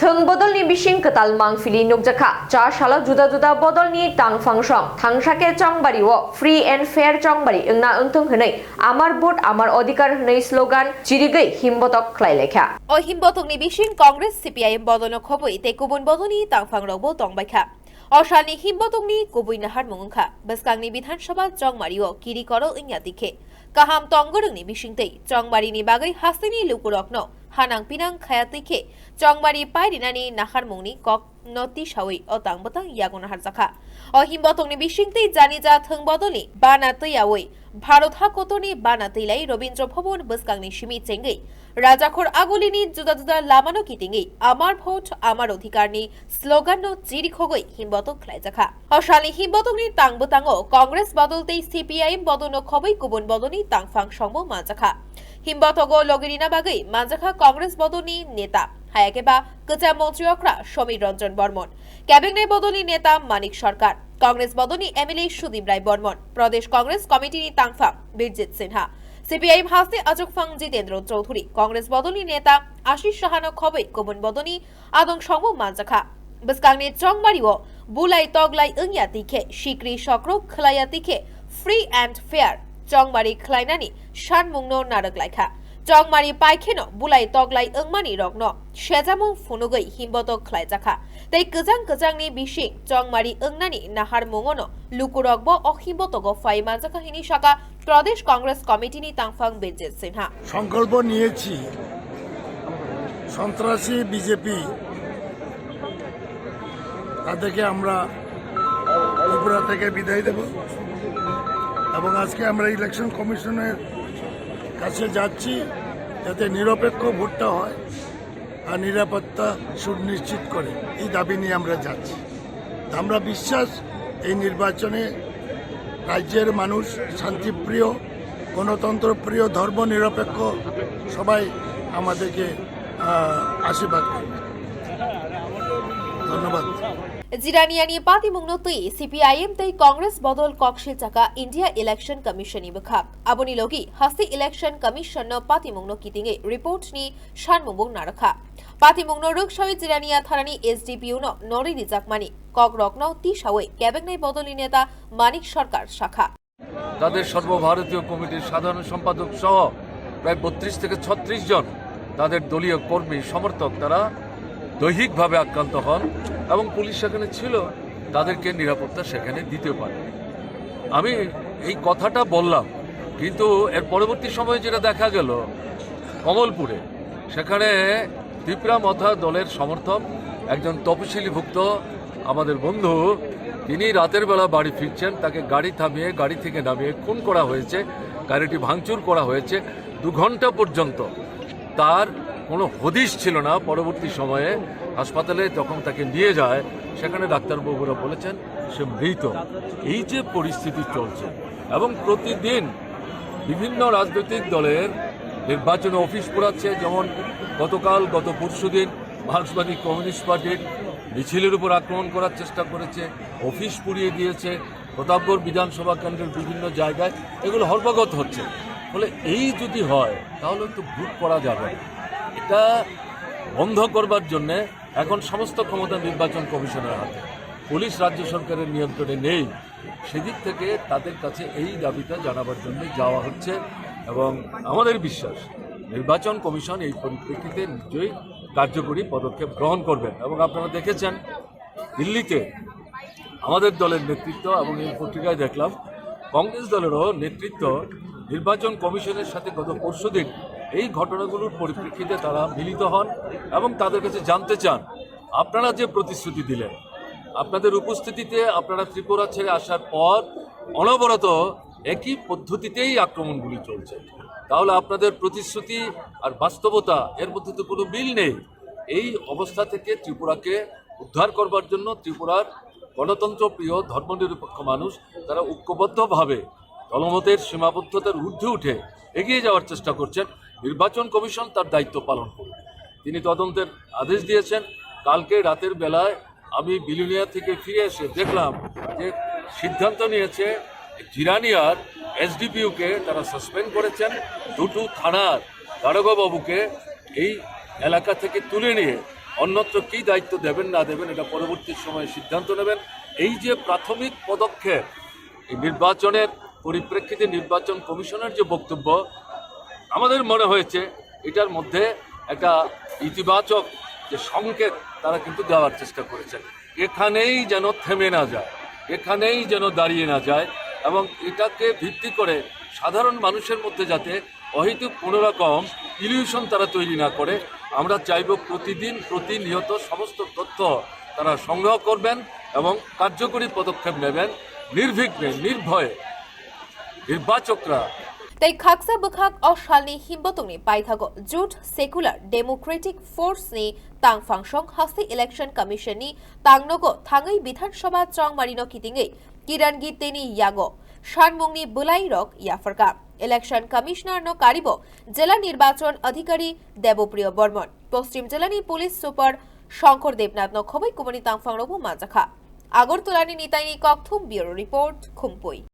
Thung Bodol ni bising ketalmang fili nukjaka cha shala juda-juda Bodol ni tang fangsong thangsake Chongmari wo free and fair Chongmari engna untung henei amar vote amar odhikar henei slogan chirigai Himbotok khlai lekha o Himbotok ni bising Congress Cpim Bodol khoboi te kubun Bodol ni tang fangrogbo tongbaikha Oshani Himbotok ni kubui nahar mungkha baskang ni Bidhansabha Chongmari o kiri koro ingya dikhe kaham tonggorung ni bising tei Chongmari ni bagai hastini lukurokno hanang pinang khayatike Chongmari Khulainani nahar mungni kok noti shawi o tangbotang yagon harjaka o Himbotok ni bising tei jani ja Thung Bodol ni banatei awoi Bharat hakotoni banatei lai Robindra Bhavan baskang ni shimi chengai রাজাখোর আগলিনি জুদা জুদা Lamano কিটিঙ্গি আমার vote আমার অধিকার নি slogan নো জিরি খগই হিমবতক খ্লাইজাখা অশালি হিমবতকনি তাংবতাঙ্গ কংগ্রেস বদলতেই সিপিআইএম বদনো খবই কুবন বদনি তাংফাং সংব মাজাখা হিমবতক লগিরিনা বাগৈ মাজাখা কংগ্রেস বদনি নেতা হায়াকেবা কচা মন্ত্রীকরা সমীর রঞ্জন বর্মন ক্যাবিনেট বদলি নেতা মানিক সরকার কংগ্রেস বদনি এমএলএ সুদীপ রায় বর্মন প্রদেশ কংগ্রেস কমিটিনি তাংফাং বীরজিৎ সিনহা Cpim হাসতে আজকফাং জিতেন্দ্র চৌধুরী কংগ্রেস বদলি নেতা আশিস সাহানো খবই গোবন বদনি আদং সংব মানজাখা বসকাংনি চংমারি ও বুলাই তগলাই ইংয়া তিখে শিকরি সকর খলাইয়া তিখে ফ্রি এন্ড ফেয়ার চংমারি খলাইনানি সানমুং নারক লাইখা চংমারি পাইখেনো বুলাই তগলাই ইংমানি রগ্ন সেজামুং ফুনুগৈ হিমবতক খলাইজাখা তাই গজাং গজাংনি বিশিং চংমারি ইংনানি নাহার মুঙনো লুকুরগব ও হিমবতক ফাই মানজাখা হিনি শাখা প্রদেশ কংগ্রেস কমিটি নি তাংফাং বীরজিৎ সিনহা সংকল্প নিয়েছি সন্ত্রাসী বিজেপি তাদেরকে আমরা ত্রিপুরা থেকে বিদায় দেব এবং আজকে আমরা ইলেকশন কমিশনের কাছে যাচ্ছি যাতে নিরপেক্ষ ভোটটা হয় আর নিরাপত্তা সুনিশ্চিত করে এই দাবি নিয়ে আমরা যাচ্ছি আমরা বিশ্বাস এই নির্বাচনে রাজ্যের মানুষ শান্তিপ্রিয় গণতন্ত্রপ্রিয় ধর্ম নিরপেক্ষ সবাই আমাদেরকে আশীর্বাদ করবে ধন্যবাদ জিরানিয়ানি পাতিমুংনো তৈ সিপিআইএম তৈ কংগ্রেস বদল ককশিলচাকা ইন্ডিয়া ইলেকশন কমিশন ইবখাক আবনি লগি হাস্তি ইলেকশন কমিশন ন পাতিমুংনো কিটিংগে রিপোর্ট নি সানমুং নারখা পাতিমুংনো রুকসাই জিরানিয়া থানানি এসডিপিউ ন নরি রিজাকমানি কক রকন তিসাওই ক্যাবিনেট বদলি নেতা মানিক সরকার শাখা তাদের সর্বভারতীয় কমিটির সাধারণ সম্পাদক সহ প্রায় 32 থেকে 36 জন তাদের দলীয় কর্মী সমর্থক তারা দৈহিকভাবে আক্রান্ত হন এবং পুলিশ সেখানে ছিল তাদেরকে নিরাপত্তা সেখানে দিতে পারে আমি এই কথাটা বললাম কিন্তু এর পরবর্তী সময়ে যেটা দেখা গেল কমলপুরে সেখানে ত্রিপুরা মথা দলের সমর্থক একজন তপশিলিভুক্ত আমাদের বন্ধু তিনি রাতের বেলা বাড়ি ফিরছেন তাকে গাড়ি থামিয়ে গাড়ি থেকে নামিয়ে খুন করা হয়েছে গাড়িটি ভাঙচুর করা হয়েছে 2 ঘন্টা পর্যন্ত তার কোনো হদিশ ছিল না পরবর্তী সময়ে হাসপাতালে যখন তাকে নিয়ে যায় সেখানে ডাক্তারবাবুরা বলেছেন সে মৃত এই যে পরিস্থিতি চলছে এবং প্রতিদিন বিভিন্ন রাজনৈতিক দলের নির্বাচনে অফিস পোড়াচ্ছে যেমন গত পরশুদিন মার্ক্সবাদী কমিউনিস্ট পার্টির মিছিলের উপর আক্রমণ করার চেষ্টা করেছে অফিস পুড়িয়ে দিয়েছে প্রতাপগড় বিধানসভা কেন্দ্রের বিভিন্ন জায়গায় এগুলো হরপাগত হচ্ছে ফলে এই যদি হয় তাহলে তো ভোট করা যাবে এটা বন্ধ করবার জন্য এখন সমস্ত ক্ষমতা নির্বাচন কমিশনের হাতে পুলিশ রাজ্য সরকারের নিয়ন্ত্রণে নেই সেদিক থেকে তাদের কাছে এই দাবিটা জানাবার জন্য যাওয়া হচ্ছে এবং আমাদের বিশ্বাস নির্বাচন কমিশন এই পরিপ্রেক্ষিতে নিশ্চয়ই কার্যকরী পদক্ষেপ গ্রহণ করবেন এবং আপনারা দেখেছেন দিল্লিতে আমাদের দলের নেতৃত্ব এবং এই পত্রিকায় দেখলাম কংগ্রেস দলেরও নেতৃত্ব নির্বাচন কমিশনের সাথে গত পরশুদিন এই ঘটনাগুলোর পরিপ্রেক্ষিতে তারা মিলিত হন এবং তাদের কাছে জানতে চান আপনারা যে প্রতিশ্রুতি দিলেন আপনাদের উপস্থিতিতে আপনারা ত্রিপুরা ছেড়ে আসার পর অনবরত একই পদ্ধতিতেই আক্রমণগুলি চলছে তাহলে আপনাদের প্রতিশ্রুতি আর বাস্তবতা এর মধ্যে তো কোনো মিল নেই এই অবস্থা থেকে ত্রিপুরাকে উদ্ধার করবার জন্য ত্রিপুরার গণতন্ত্রপ্রিয় ধর্মনিরপেক্ষ মানুষ তারা ঐক্যবদ্ধভাবে দলমতের সীমাবদ্ধতার ঊর্ধ্বে উঠে এগিয়ে যাওয়ার চেষ্টা করছেন নির্বাচন কমিশন তার দায়িত্ব পালন করবে তিনি তদন্তের আদেশ দিয়েছেন কালকে রাতের বেলায় আমি বিলুনিয়া থেকে ফিরে এসে দেখলাম যে সিদ্ধান্ত নিয়েছে জিরানিয়ার এসডিপিউকে তারা সাসপেন্ড করেছেন দুটো থানার দারোগাবাবুকে এই এলাকা থেকে তুলে নিয়ে অন্যত্র কী দায়িত্ব দেবেন না দেবেন এটা পরবর্তী সময়ে সিদ্ধান্ত নেবেন। এই যে প্রাথমিক পদক্ষেপ, এই নির্বাচনের পরিপ্রেক্ষিতে নির্বাচন কমিশনের যে বক্তব্য, আমাদের মনে হয়েছে এটার মধ্যে একটা ইতিবাচক যে সংকেত তারা কিন্তু দেওয়ার চেষ্টা করেছেন। এখানেই যেন থেমে না যায়, এখানেই যেন দাঁড়িয়ে না যায়, এবং এটাকে ভিত্তি করে সাধারণ মানুষের মধ্যে যাতে অহেতুক কোনো রকম ইলিউশন তারা তৈরি না করে, আমরা চাইব প্রতিদিন প্রতিনিয়ত সমস্ত তথ্য তারা সংগ্রহ করবেন এবং কার্যকরী পদক্ষেপ নেবেন, নির্বিঘ্নে নির্ভয়ে নির্বাচকরা। Tei khaksa bukhak o shalni Himbotok ni paithago Jute Secular Democratic Force ni tang fangshong hasti Election Commission ni tangnogo thangai Bidhan Sabha Chongmari no kitingei Kirangi teni yago Sanmwng ni bulai rok yafarka Election Commissioner no karibo Jela Nirbachon Adhikari Debopriyo Bormon Poschim Jela ni Police Super Shankar Debnath no khoboi kumani tangphang robo majaka Agortolani Nitaini Kokthum Bureau Report Khumpui